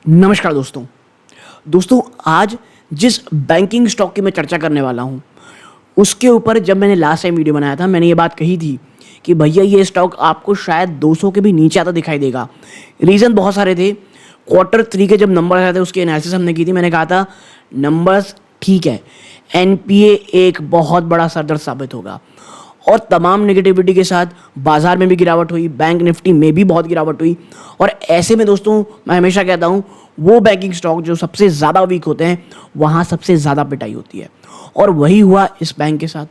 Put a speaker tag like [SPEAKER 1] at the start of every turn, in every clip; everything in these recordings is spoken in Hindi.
[SPEAKER 1] नमस्कार दोस्तों आज जिस बैंकिंग स्टॉक की मैं चर्चा करने वाला हूं उसके ऊपर जब मैंने लास्ट टाइम वीडियो बनाया था मैंने ये बात कही थी कि भैया ये स्टॉक आपको शायद 200 के भी नीचे आता दिखाई देगा। रीज़न बहुत सारे थे। क्वार्टर 3 के जब नंबर आए थे उसकी एनालिसिस हमने की थी। मैंने कहा था नंबर्स ठीक है, एनपीए एक बहुत बड़ा सरदर्द साबित होगा और तमाम नेगेटिविटी के साथ बाजार में भी गिरावट हुई, बैंक निफ्टी में भी बहुत गिरावट हुई। और ऐसे में दोस्तों मैं हमेशा कहता हूँ वो बैंकिंग स्टॉक जो सबसे ज़्यादा वीक होते हैं वहाँ सबसे ज़्यादा पिटाई होती है और वही हुआ इस बैंक के साथ।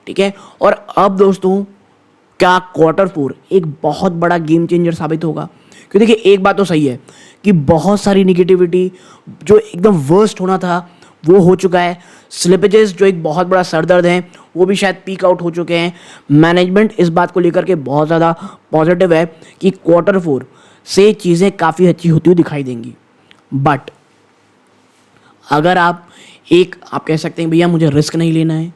[SPEAKER 1] ठीक है, और अब दोस्तों क्या क्वार्टर 4 एक बहुत बड़ा गेम चेंजर साबित होगा? क्योंकि देखिए एक बात तो सही है कि बहुत सारी निगेटिविटी जो एकदम वर्स्ट होना था वो हो चुका है। स्लिपेजेस जो एक बहुत बड़ा सरदर्द है वो भी शायद पीक आउट हो चुके हैं। मैनेजमेंट इस बात को लेकर के बहुत ज़्यादा पॉजिटिव है कि क्वार्टर 4 से चीज़ें काफ़ी अच्छी होती हुई दिखाई देंगी। बट अगर आप कह सकते हैं भैया मुझे रिस्क नहीं लेना है,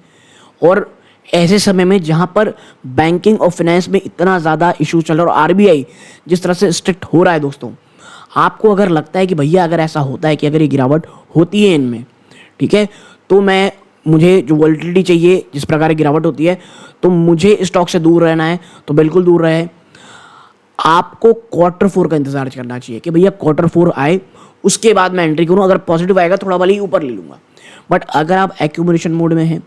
[SPEAKER 1] और ऐसे समय में जहाँ पर बैंकिंग और फाइनेंस में इतना ज़्यादा इशू चल रहा है और आरबीआई जिस तरह से स्ट्रिक्ट हो रहा है दोस्तों, आपको अगर लगता है कि भैया अगर ऐसा होता है कि अगर ये गिरावट होती है इनमें, ठीक है, तो मुझे जो वॉलेटिलिटी चाहिए जिस प्रकार की गिरावट होती है तो मुझे स्टॉक से दूर रहना है तो बिल्कुल दूर रहे। आपको क्वार्टर 4 का इंतजार करना चाहिए कि भैया क्वार्टर 4 आए उसके बाद मैं एंट्री करूं। अगर पॉजिटिव आएगा थोड़ा भले ही ऊपर ले लूंगा। बट अगर आप एक्यूमुलेशन मोड में हैं,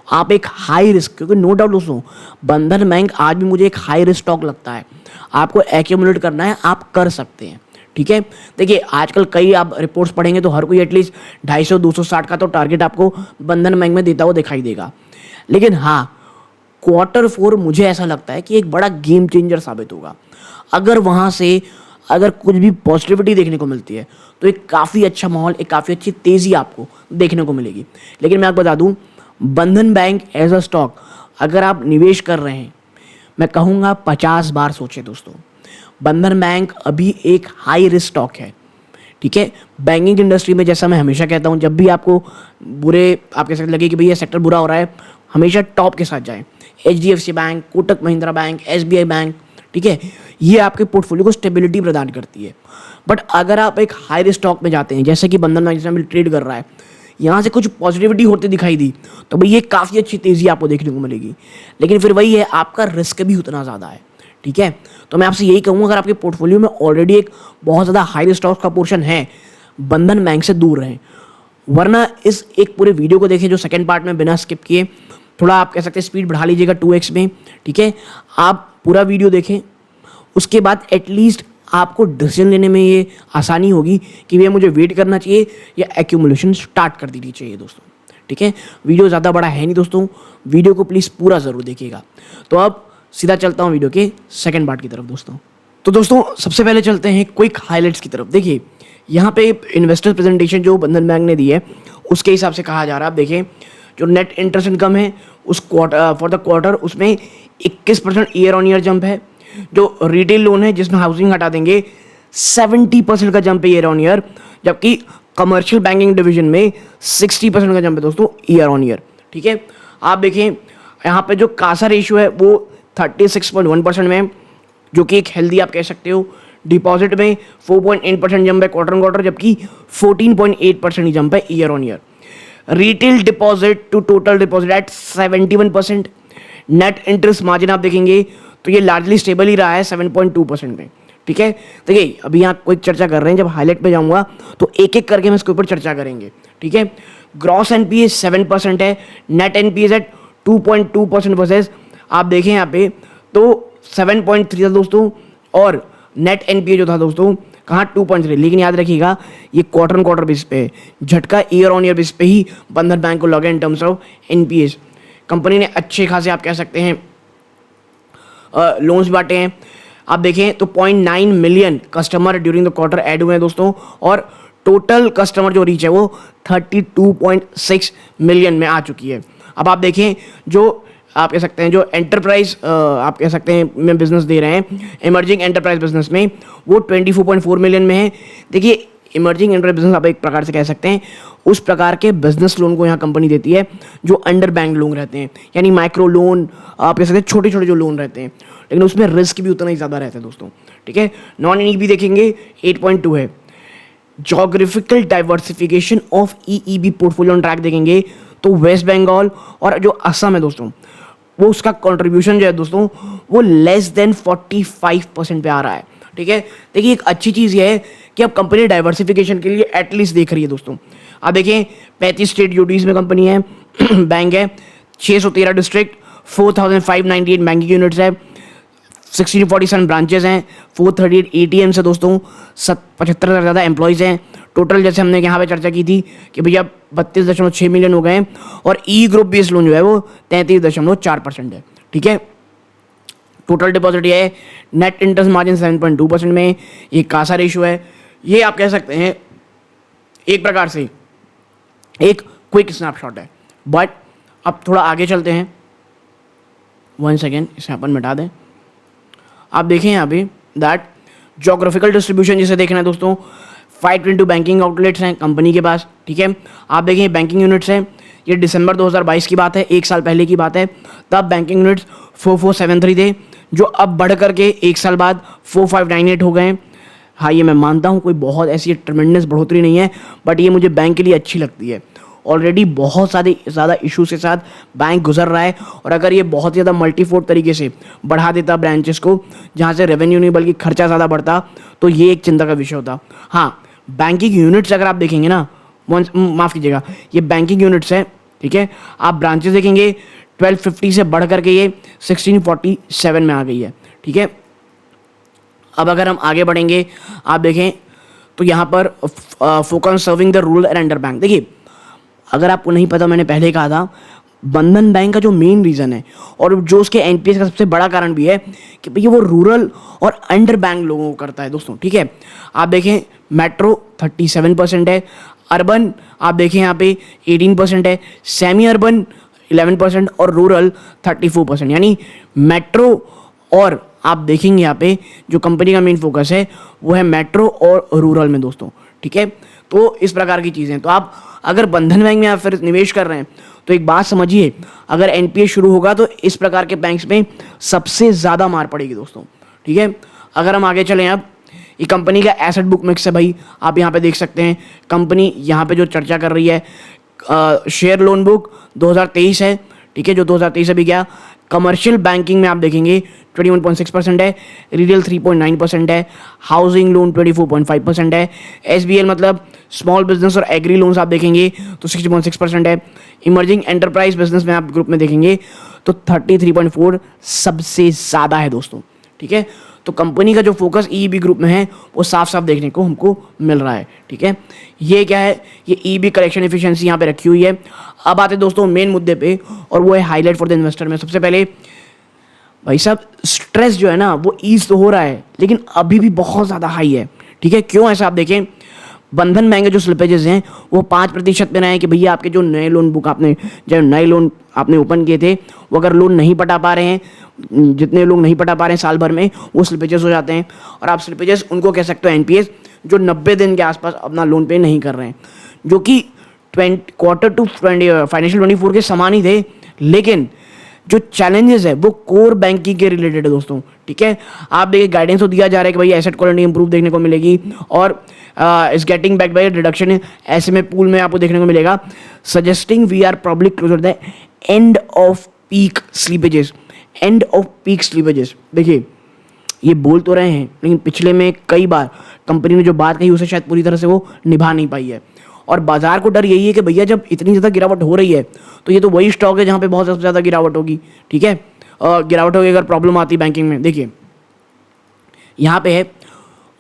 [SPEAKER 1] आप एक हाई रिस्क, क्योंकि नो डाउट दोस्तों बंधन बैंक आज भी मुझे एक हाई रिस्क स्टॉक लगता है, आपको एक्यूमुलेट करना है, आप कर सकते हैं। ठीक है, देखिए आजकल कई आप रिपोर्ट्स पढ़ेंगे तो हर कोई एटलीस्ट 250 260 का तो टारगेट आपको बंधन बैंक में देता हुआ दिखाई देगा। लेकिन हाँ, क्वार्टर 4 मुझे ऐसा लगता है कि एक बड़ा गेम चेंजर साबित होगा। अगर वहाँ से अगर कुछ भी पॉजिटिविटी देखने को मिलती है तो एक काफ़ी अच्छा माहौल, एक काफ़ी अच्छी तेज़ी आपको देखने को मिलेगी। लेकिन मैं आपको बता दूँ, बंधन बैंक एज अ स्टॉक अगर आप निवेश कर रहे हैं, मैं कहूँगा 50 बार सोचें दोस्तों। बंधन बैंक अभी एक हाई रिस्क स्टॉक है। ठीक है, बैंकिंग इंडस्ट्री में जैसा मैं हमेशा कहता हूँ, जब भी आपको आपके साथ लगे कि भैया सेक्टर बुरा हो रहा है, हमेशा टॉप के साथ जाएं। HDFC bank, Kotak Mahindra bank, SBI bank, ठीक है, ये आपके पोर्टफोलियो को स्टेबिलिटी प्रदान करती है। बट अगर आप एक हाई रिस्क स्टॉक में जाते हैं जैसे कि बंधन बैंक जिसमें ट्रेड कर रहा है, यहाँ से कुछ पॉजिटिविटी होती दिखाई दी तो भाई ये काफ़ी अच्छी तेज़ी आपको देखने को मिलेगी। लेकिन फिर वही है, आपका रिस्क भी उतना ज़्यादा है। ठीक है, तो मैं आपसे यही कहूँगा अगर आपके पोर्टफोलियो में ऑलरेडी एक बहुत ज़्यादा हाई रिस्क स्टॉक का पोर्शन है, बंधन बैंक से दूर रहें। वरना इस एक पूरे वीडियो को देखें जो सेकंड पार्ट में बिना स्किप किए, थोड़ा आप कह सकते हैं स्पीड बढ़ा लीजिएगा 2x में। ठीक है, आप पूरा वीडियो देखें, उसके बाद एटलीस्ट आपको डिसीजन लेने में ये आसानी होगी कि भैया मुझे वेट करना चाहिए या एक्यूमुलेशन स्टार्ट कर देनी चाहिए दोस्तों। ठीक है, वीडियो ज़्यादा बड़ा है नहीं दोस्तों, वीडियो को प्लीज़ पूरा ज़रूर देखिएगा। तो अब सीधा चलता हूँ वीडियो के सेकंड पार्ट की तरफ दोस्तों। तो दोस्तों सबसे पहले चलते हैं क्विक हाइलाइट्स की तरफ। देखिए यहाँ पे इन्वेस्टर प्रेजेंटेशन जो बंधन बैंक ने दी है उसके हिसाब से कहा जा रहा है। आप देखें जो नेट इंटरेस्ट इनकम है उस फॉर द क्वार्टर उसमें 21% ईयर ऑन ईयर जंप है। जो रिटेल लोन है जिसमें हाउसिंग हटा देंगे 70% का जंप है ईयर ऑन ईयर, जबकि कमर्शियल बैंकिंग डिवीजन में 60% का जंप है दोस्तों ईयर ऑन ईयर। ठीक है, आप देखें यहाँ पे जो कासा रेशियो है वो 36.1% में, जो कि एक हेल्दी आप कह सकते हो। डिपॉजिट में 4.8% जंप है क्वार्टर ऑन क्वार्टर, जबकि 14.8% ही जंप है year on year. Retail deposit to total deposit at 71%। Net interest margin आप देखेंगे तो ये लार्जली स्टेबल ही रहा है 7.2% में। ठीक है, देखिए अभी यहाँ कोई चर्चा कर रहे हैं, जब हाईलाइट पे जाऊंगा तो एक एक करके हम इसके ऊपर चर्चा करेंगे। ठीक है, ग्रॉस एनपीए 7% है, नेट एनपीए एट 2.2% वर्सेस आप देखें यहाँ पे तो 7.3 था दोस्तों, और नेट एनपीए जो था दोस्तों कहाँ 2.3। लेकिन याद रखिएगा ये क्वार्टर ऑन क्वार्टर बेस पे है, झटका ईयर ऑन ईयर बेस पे ही बंधन बैंक को लगा in terms of NPA. Company ने अच्छे खासे आप कह सकते हैं लोन्स बांटे हैं। आप देखें तो 0.9 million customer during the quarter add हुए हैं दोस्तों, और टोटल कस्टमर जो रीच है वो 32.6 मिलियन में आ चुकी है। अब आप देखें जो आप कह सकते हैं जो एंटरप्राइज आप कह सकते हैं में बिजनेस दे रहे हैं, इमर्जिंग एंटरप्राइज बिजनेस में वो 24.4 मिलियन में है। देखिए इमर्जिंग एंटरप्राइज बिजनेस आप एक प्रकार से कह सकते हैं उस प्रकार के बिजनेस लोन को यहाँ कंपनी देती है जो अंडर बैंक लोन रहते हैं, यानी माइक्रो लोन आप कह सकते हैं छोटे छोटे जो लोन रहते हैं, लेकिन उसमें रिस्क भी उतना ही ज़्यादा रहता है दोस्तों। ठीक है, नॉन एनई भी देखेंगे 8.2 है। Geographical diversification of EEB portfolio track देखेंगे तो वेस्ट बंगाल और जो असम है दोस्तों, वो उसका कंट्रीब्यूशन जो है दोस्तों वो लेस देन 45% पे आ रहा है। ठीक है, देखिए एक अच्छी चीज़ ये है कि अब कंपनी डाइवर्सिफिकेशन के लिए एटलीस्ट देख रही है दोस्तों। आप देखें 35 स्टेट यूटीज में कंपनी है, बैंक है, 613 डिस्ट्रिक्ट, 4598 बैंकिंग यूनिट्स है, 1647 ब्रांचेस हैं, 438 ATMs है दोस्तों, 75,000 से ज़्यादा एम्प्लॉयज़ हैं। टोटल जैसे हमने यहाँ पे चर्चा की थी कि भैया 32.6 मिलियन हो गए हैं, और ई ग्रुप बेस्ड लोन जो है वो 33.4% है। ठीक है, टोटल डिपॉजिट ये है, नेट इंटरेस्ट मार्जिन 7.2% में, ये कासा रेशियो है। ये आप कह सकते हैं एक प्रकार से एक क्विक स्नैपशॉट है। बट अब थोड़ा आगे चलते हैं, 1 सेकेंड इसे अपन मिटा दें। आप देखें यहाँ पे दैट जोग्राफिकल डिस्ट्रीब्यूशन जिसे देखना है दोस्तों, 522 बैंकिंग आउटलेट्स हैं कंपनी के पास। ठीक है, आप देखें बैंकिंग यूनिट्स हैं, ये दिसंबर 2022 की बात है, एक साल पहले की बात है, तब बैंकिंग यूनिट्स 4473 थे, जो अब बढ़ करके एक साल बाद 4598 हो गए हैं। हाँ, ये मैं मानता हूँ कोई बहुत ऐसी ट्रेमेंडस बढ़ोतरी नहीं है, बट ये मुझे बैंक के लिए अच्छी लगती है। ऑलरेडी बहुत सारे ज़्यादा इश्यूज के साथ बैंक गुजर रहा है, और अगर ये बहुत ज़्यादा मल्टीफोर्ड तरीके से बढ़ा देता ब्रांचेस को, जहाँ से रेवेन्यू नहीं बल्कि खर्चा ज़्यादा बढ़ता, तो ये एक चिंता का विषय होता। हाँ, बैंकिंग यूनिट्स अगर आप देखेंगे ना, माफ़ कीजिएगा, ये बैंकिंग यूनिट्स है। ठीक है, आप ब्रांचेस देखेंगे 1250 से बढ़ करके ये 1647 में आ गई है। ठीक है, अब अगर हम आगे बढ़ेंगे, आप देखें तो यहाँ पर focus serving the rural and under bank. देखिए, अगर आपको नहीं पता, मैंने पहले कहा था, बंधन बैंक का जो मेन रीज़न है और जो उसके एनपीएस का सबसे बड़ा कारण भी है कि भैया वो रूरल और अंडर बैंक लोगों को करता है दोस्तों। ठीक है, आप देखें मेट्रो 37% है, अर्बन आप देखें यहाँ पे 18% है, सेमी अर्बन 11% और रूरल 34%। यानी मेट्रो, और आप देखेंगे यहाँ पे जो कंपनी का मेन फोकस है वो है मेट्रो और रूरल में दोस्तों। ठीक है, तो इस प्रकार की चीज़ें, तो आप अगर बंधन बैंक में आप फिर निवेश कर रहे हैं तो एक बात समझिए, अगर एनपीए शुरू होगा तो इस प्रकार के बैंक्स में सबसे ज़्यादा मार पड़ेगी दोस्तों। ठीक है, अगर हम आगे चलें, अब ये कंपनी का एसेट बुक मिक्स है भाई, आप यहाँ पे देख सकते हैं कंपनी यहाँ पे जो चर्चा कर रही है, शेयर लोन बुक 2023 है। ठीक है, जो 2023 अभी गया। कमर्शियल बैंकिंग में आप देखेंगे 21.6% है, रिटेल 3.9% है, हाउसिंग लोन 24.5% है, एसबीएल मतलब स्मॉल बिजनेस और एग्री लोन्स आप देखेंगे तो 60.6% है, इमर्जिंग एंटरप्राइज बिजनेस में आप ग्रुप में देखेंगे तो 33.4 सबसे ज़्यादा है दोस्तों। ठीक है, तो कंपनी का जो फोकस ईबी ग्रुप में है वो साफ साफ देखने को हमको मिल रहा है। ठीक है, ये क्या है, ये ईबी कलेक्शन एफिशिएंसी यहाँ पे रखी हुई है। अब आते दोस्तों मेन मुद्दे पे, और वो है हाईलाइट फॉर द इन्वेस्टर में। सबसे पहले भाई साहब, स्ट्रेस जो है ना वो ईज तो हो रहा है, लेकिन अभी भी बहुत ज़्यादा हाई है। ठीक है, क्यों ऐसा आप देखें, बंधन बैंक के जो स्लिपेजेस हैं वो 5% पे रहे हैं कि भैया आपके जो नए लोन बुक आपने, जो नए लोन आपने ओपन किए थे, वो अगर लोन नहीं पटा पा रहे हैं, जितने लोग नहीं पटा पा रहे हैं साल भर में, वो स्लिपेजेस हो जाते हैं। और आप स्लिपेजेस उनको कह सकते हो एनपीएस, जो 90 दिन के आसपास अपना लोन पे नहीं कर रहे हैं, जो कि Q2 फाइनेंशियल 24 के समान ही थे। लेकिन जो चैलेंजेस है वो कोर बैंकिंग के रिलेटेड है दोस्तों। ठीक है, आप देखिए गाइडेंस तो दिया जा रहा है कि भाई एसेट क्वालिटी इंप्रूव देखने को मिलेगी, और is getting back by reduction SMA pool में आपको देखने को मिलेगा, suggesting we are probably closer the end of peak slippages. End of peak slippages, देखिए ये बोल तो रहे हैं, लेकिन पिछले में कई बार कंपनी ने जो बात कही उसे शायद पूरी तरह से वो निभा नहीं पाई है। और बाजार को डर यही है कि भैया जब इतनी ज़्यादा गिरावट हो रही है तो ये तो वही स्टॉक है जहाँ पे बहुत ज़्यादा गिरावट होगी। ठीक है, गिरावट होगी अगर प्रॉब्लम आती बैंकिंग में। देखिए यहाँ पे है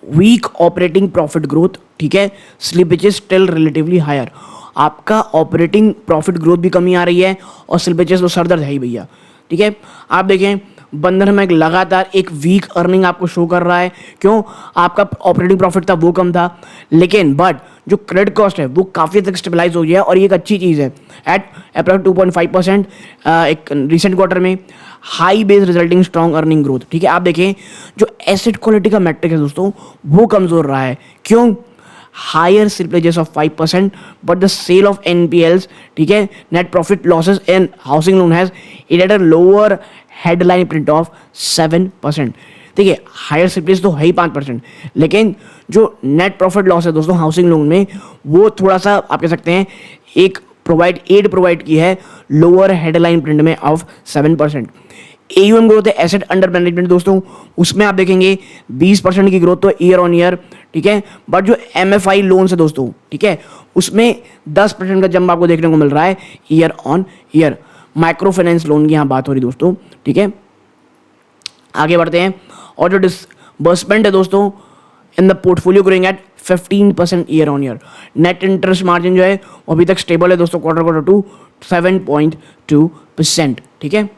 [SPEAKER 1] वीक ऑपरेटिंग प्रॉफिट ग्रोथ। ठीक है, स्लिपेजेस स्टिल रिलेटिवली हायर, आपका ऑपरेटिंग प्रॉफिट ग्रोथ भी कमी आ रही है और स्लिपेजेस तो सरदर्द है ही भैया। ठीक है, आप देखें बंधन बैंक लगातार एक वीक अर्निंग आपको शो कर रहा है। क्यों, आपका ऑपरेटिंग प्रॉफिट था वो कम था, लेकिन बट जो क्रेडिट कॉस्ट है वो काफ़ी तक स्टेबलाइज हो गया है, और ये एक अच्छी चीज़ है एट अप्रॉक्स 2.5% एक रिसेंट क्वार्टर में, high base resulting strong earning growth. ठीक है, आप देखें जो एसेट क्वालिटी का मैट्रिक है दोस्तों वो कमज़ोर रहा है। क्यों, higher slippages of 5% but the sale of NPLs. ठीक है, net profit losses in housing loan has it at a lower headline print of 7%। देखिए हायर स्लिपेज तो है ही 5%, लेकिन जो नेट प्रॉफिट लॉस है दोस्तों हाउसिंग लोन में, वो थोड़ा सा आप कह सकते हैं एक एड प्रोवाइड की है लोअर हेडलाइन प्रिंट में ऑफ 7%। AUM ग्रोथ है एसेट अंडर मैनेजमेंट दोस्तों, उसमें आप देखेंगे 20% की ग्रोथ तो ईयर ऑन ईयर, ठीक है। बट जो MFI लोन है दोस्तों, ठीक है, उसमें 10% का जंप आपको देखने को मिल रहा है year on year. Micro finance loan की यहाँ बात हो रही दोस्तों, ठीक है। आगे बढ़ते हैं, और जो डिसबर्समेंट है दोस्तों in the portfolio growing at 15% year on year. Net interest margin जो है वो अभी तक स्टेबल है दोस्तों, क्वार्टर टू 7.2%, ठीक है।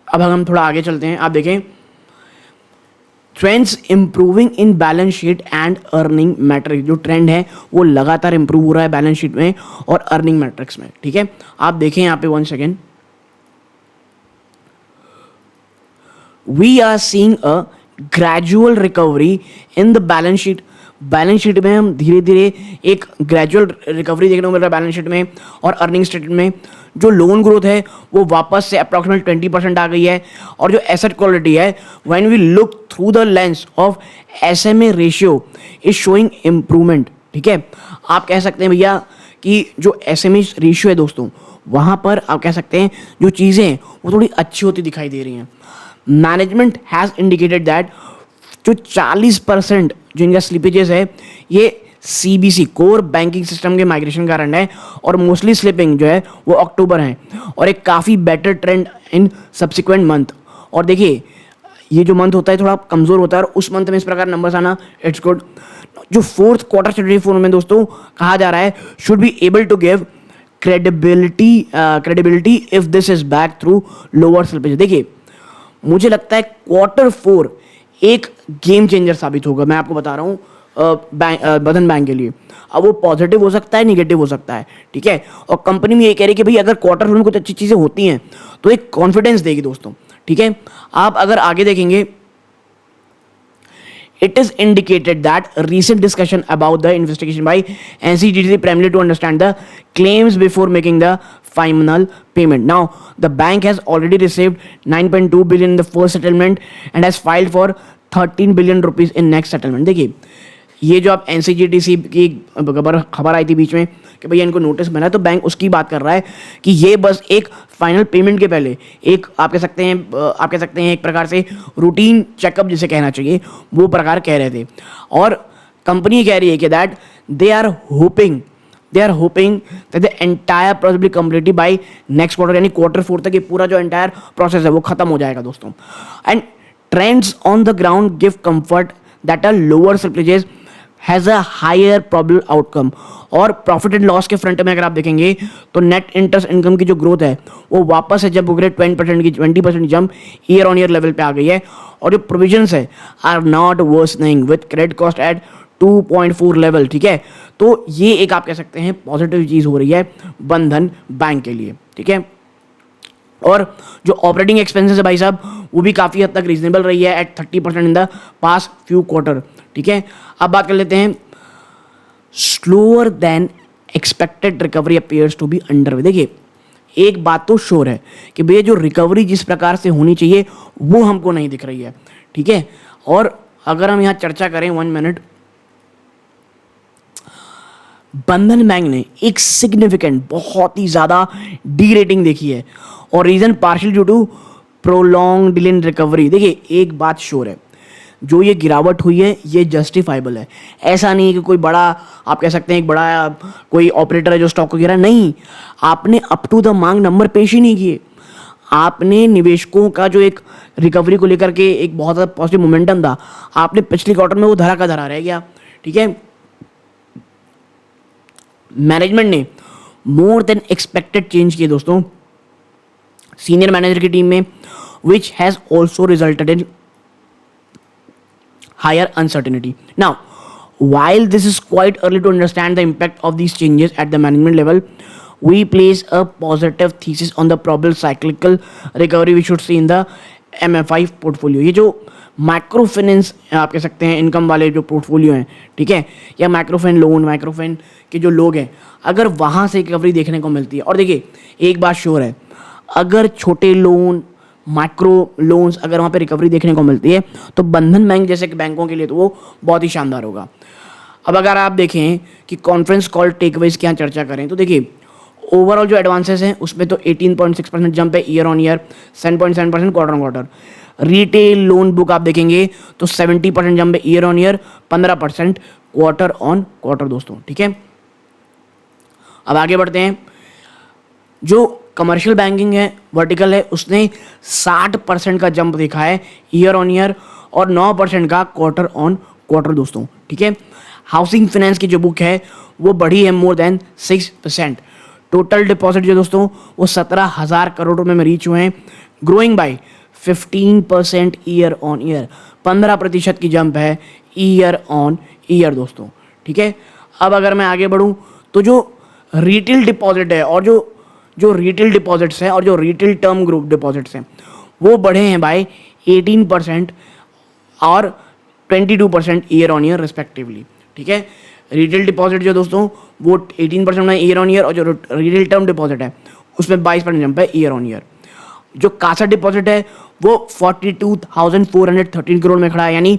[SPEAKER 1] अब हम थोड़ा आगे चलते हैं, आप देखें trends improving in balance sheet and earning matrix. जो ट्रेंड है वो लगातार इंप्रूव हो रहा है बैलेंस शीट में और अर्निंग मैट्रिक्स में, ठीक है। आप देखें यहाँ पे 1 second, we are seeing a gradual recovery in the balance sheet. Balance sheet में हम धीरे धीरे एक ग्रेजुअल रिकवरी देखने को मिल रहा है बैलेंस शीट में और अर्निंग स्टेटमेंट में। जो लोन ग्रोथ है वो वापस से अप्रॉक्सीमेट 20% आ गई है, और जो एसेट क्वालिटी है when we look through the lens of SMA ratio is showing improvement, ठीक है। आप कह सकते हैं भैया कि जो SMA रेशियो है दोस्तों, वहाँ पर आप कह सकते हैं जो चीज़ें हैं वो थोड़ी अच्छी होती दिखाई दे रही हैं। मैनेजमेंट हैज़ इंडिकेटेड दैट जो 40% जो इनका स्लिपेजेस है ये CBC कोर बैंकिंग सिस्टम के माइग्रेशन का कारण है, और मोस्टली स्लिपिंग जो है वो अक्टूबर है, और एक काफ़ी better trend in subsequent month. और देखिए ये जो मंथ होता है थोड़ा कमज़ोर होता है, और उस मंथ में इस प्रकार नंबर्स आना इट्स गुड। जो फोर्थ क्वार्टर 2024 में दोस्तों कहा जा रहा है should be able to give credibility if this is back through lower slippage. देखिए मुझे लगता है Q4 एक गेम चेंजर साबित होगा, मैं आपको बता रहा हूँ बंधन बैंक के लिए। अब वो पॉजिटिव हो सकता है, निगेटिव हो सकता है, ठीक है। और कंपनी में ये कह रही है कि भाई अगर Q4 में कुछ अच्छी चीज़ें होती हैं तो एक कॉन्फिडेंस देगी दोस्तों, ठीक है। आप अगर आगे देखेंगे, it is indicated that recent discussion about the investigation by NCGTC primarily to understand the claims before making the final payment. Now, the bank has already received 9.2 billion in the first settlement and has filed for 13 billion rupees in next settlement. देखिए ये जो आप NCGTC की खबर आई थी बीच में कि भैया इनको नोटिस बना है, तो बैंक उसकी बात कर रहा है कि ये बस एक फाइनल पेमेंट के पहले एक आप कह सकते हैं एक प्रकार से रूटीन चेकअप जिसे कहना चाहिए वो प्रकार कह रहे थे। और कंपनी कह रही है कि that they are hoping that the entire process be completed by next quarter, यानी Q4 तक ये पूरा जो एंटायर प्रोसेस है वो खत्म हो जाएगा दोस्तों। And trends on the ground give comfort that are lower slippages has a higher probable outcome. और प्रॉफिट एंड लॉस के फ्रंट में अगर आप देखेंगे तो नेट इंटरेस्ट इनकम की जो ग्रोथ है वो वापस है जब उगरे 20% jump year on year level पे आ गई है, और जो प्रोविजंस है are not worsening with credit cost at 2.4 level, ठीक है। तो ये एक आप कह सकते हैं पॉजिटिव चीज़ हो रही है बंधन बैंक के लिए, ठीक है। और जो ऑपरेटिंग एक्सपेंसेस है भाई साहब वो भी काफ़ी हद तक रीजनेबल रही है at 30% in the past few quarter, ठीक है। अब बात कर लेते हैं slower than expected recovery appears to be underway. देखिए एक बात तो श्योर है कि भैया जो रिकवरी जिस प्रकार से होनी चाहिए वो हमको नहीं दिख रही है, ठीक है। और अगर हम यहाँ चर्चा करें 1 मिनट, बंधन बैंक ने एक सिग्निफिकेंट बहुत ही ज़्यादा डी रेटिंग देखी है, और reason partial due to prolong delay in recovery. देखिए एक बात श्योर है, जो ये गिरावट हुई है ये जस्टिफाइबल है। ऐसा नहीं है कि कोई बड़ा आप कह सकते हैं एक बड़ा कोई ऑपरेटर है जो स्टॉक को गिरा, नहीं, आपने अप टू द मांग नंबर पेश ही नहीं किए। आपने निवेशकों का जो एक रिकवरी को लेकर के एक बहुत ज़्यादा पॉजिटिव मोमेंटम था, आपने पिछले क्वार्टर में वो धरा का धरा रह गया, ठीक है। मैनेजमेंट ने मोर देन एक्सपेक्टेड चेंज किए दोस्तों सीनियर मैनेजर की टीम में, which has also resulted in higher uncertainty. Now, while this is quite early to understand the impact of these changes at the management level, we place a positive thesis on the probable cyclical recovery we should see in the MFI portfolio. ये जो माइक्रो फाइनेंस आप कह सकते हैं इनकम वाले जो पोर्टफोलियो हैं, ठीक है, या माइक्रोफाइन के जो लोग हैं, अगर वहाँ से रिकवरी देखने को मिलती है। और देखिए एक बात श्योर है, अगर छोटे लोन माइक्रो लोन्स अगर वहाँ पे रिकवरी देखने को मिलती है तो बंधन बैंक जैसे बैंकों के लिए तो वो बहुत ही शानदार होगा। अब अगर आप देखें कि कॉन्फ्रेंस कॉल टेकअवेज की यहाँ चर्चा करें तो देखिए ओवरऑल जो एडवांसेस हैं उसमें तो 18.6% जंप है year on year, 7.7% quarter on quarter. Retail loan book आप देखेंगे तो 70% जंप है year on year, 15% quarter on quarter दोस्तों, ठीक है। अब आगे बढ़ते हैं। जो कमर्शियल बैंकिंग है वर्टिकल है उसने 60% का जंप देखा है ईयर ऑन ईयर और 9% का क्वार्टर ऑन क्वार्टर दोस्तों, ठीक है। हाउसिंग फाइनेंस की जो बुक है वो बढ़ी है मोर देन 6%। टोटल डिपॉजिट जो दोस्तों वो 17,000 करोड़ रुपए में रीच हुए हैं, growing by 15% year on year, 15% की जंप है ईयर ऑन ईयर दोस्तों, ठीक है। अब अगर मैं आगे बढ़ूं तो जो रिटेल डिपॉजिट है और जो रिटेल डिपॉजिट्स हैं और जो रिटेल टर्म ग्रुप डिपॉजिट्स हैं वो बढ़े हैं बाय 18% और 22% ईयर ऑन ईयर रिस्पेक्टिवली, ठीक है। रिटेल डिपॉजिट जो दोस्तों वो 18% है ईयर ऑन ईयर और जो रिटेल टर्म डिपॉजिट है उसमें 22% जंप है ईयर ऑन ईयर। जो कासा डिपॉजिट है वो 42,413 करोड़ में खड़ा है, यानी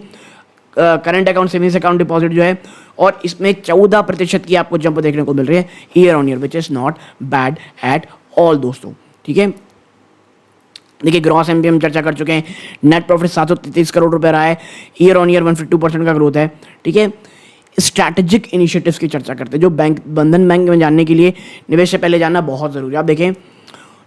[SPEAKER 1] current account savings account deposit जो है, और इसमें 14% की आपको जंप देखने को मिल रही है year on year, which is not bad at all दोस्तों, ठीक है। देखिए ग्रॉस एमपीएम चर्चा कर चुके हैं, नेट प्रॉफिट 733 करोड़ रुपए रहा है, ईयर ऑन ईयर 152% का ग्रोथ है, ठीक है। स्ट्रैटेजिक इनिशिएटिव्स की चर्चा करते हैं जो बैंक बंधन बैंक में जानने के लिए निवेश से पहले जानना बहुत जरूरी है। आप देखें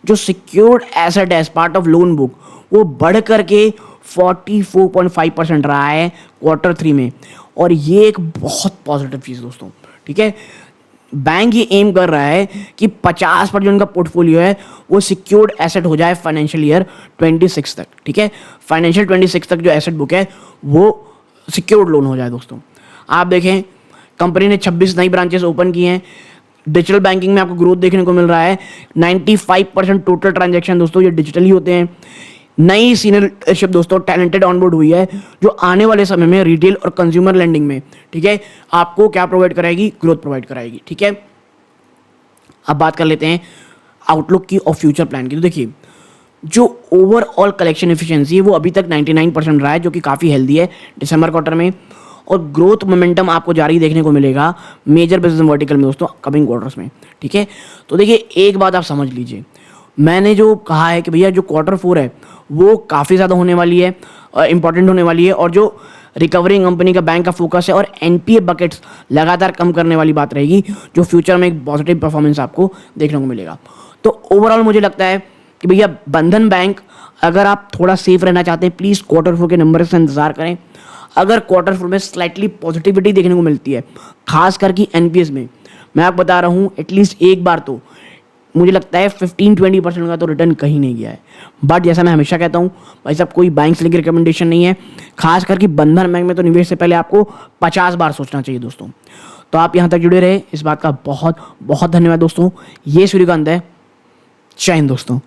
[SPEAKER 1] जो secured asset as part of loan book वो बढ़ करके 44.5% रहा है Q3 में, और ये एक बहुत पॉजिटिव चीज़ दोस्तों, ठीक है। बैंक ये एम कर रहा है कि 50% जो उनका पोर्टफोलियो है वो सिक्योर्ड एसेट हो जाए फाइनेंशियल ईयर 26 तक, ठीक है। फाइनेंशियल 26 तक जो एसेट बुक है वो सिक्योर्ड लोन हो जाए दोस्तों। आप देखें कंपनी ने 26 नई ब्रांचेस ओपन की हैं। डिजिटल बैंकिंग में आपको ग्रोथ देखने को मिल रहा है, 95% टोटल ट्रांजैक्शन दोस्तों ये डिजिटली होते हैं। नई सीनियरशिप दोस्तों टैलेंटेड ऑनबोर्ड हुई है जो आने वाले समय में रिटेल और कंज्यूमर लेंडिंग में, ठीक है, आपको क्या प्रोवाइड कराएगी, ग्रोथ प्रोवाइड कराएगी, ठीक है। अब बात कर लेते हैं आउटलुक की और फ्यूचर प्लान की। तो देखिए जो ओवरऑल कलेक्शन एफिशिएंसी है वो अभी तक 99% रहा है जो कि काफ़ी हेल्दी है दिसंबर क्वार्टर में, और ग्रोथ मोमेंटम आपको जारी देखने को मिलेगा मेजर बिजनेस वर्टिकल में दोस्तों कमिंग क्वार्टर्स में, ठीक है। तो देखिए एक बात आप समझ लीजिए, मैंने जो कहा है कि भैया जो Q4 है वो काफ़ी ज़्यादा होने वाली है, इंपॉर्टेंट होने वाली है, और जो रिकवरिंग कंपनी का बैंक का फोकस है और एनपीए बकेट्स लगातार कम करने वाली बात रहेगी जो फ्यूचर में एक पॉजिटिव परफॉर्मेंस आपको देखने को मिलेगा। तो ओवरऑल मुझे लगता है कि भैया बंधन बैंक अगर आप थोड़ा सेफ रहना चाहते हैं प्लीज़ Q4 के नंबर से इंतजार करें। अगर Q4 में स्लाइटली पॉजिटिविटी देखने को मिलती है खास करके एनपीएस में, मैं आपको बता रहा हूँ एटलीस्ट एक बार तो मुझे लगता है 15-20% का तो रिटर्न कहीं नहीं गया है। बट जैसा मैं हमेशा कहता हूँ भाई साहब कोई बैंक से लेकर रिकमेंडेशन नहीं है, खास करके बंधन बैंक में तो निवेश से पहले आपको 50 बार सोचना चाहिए दोस्तों। तो आप यहाँ तक जुड़े रहे इस बात का बहुत बहुत धन्यवाद दोस्तों। ये सूर्यकांत है, जय हिंद दोस्तों।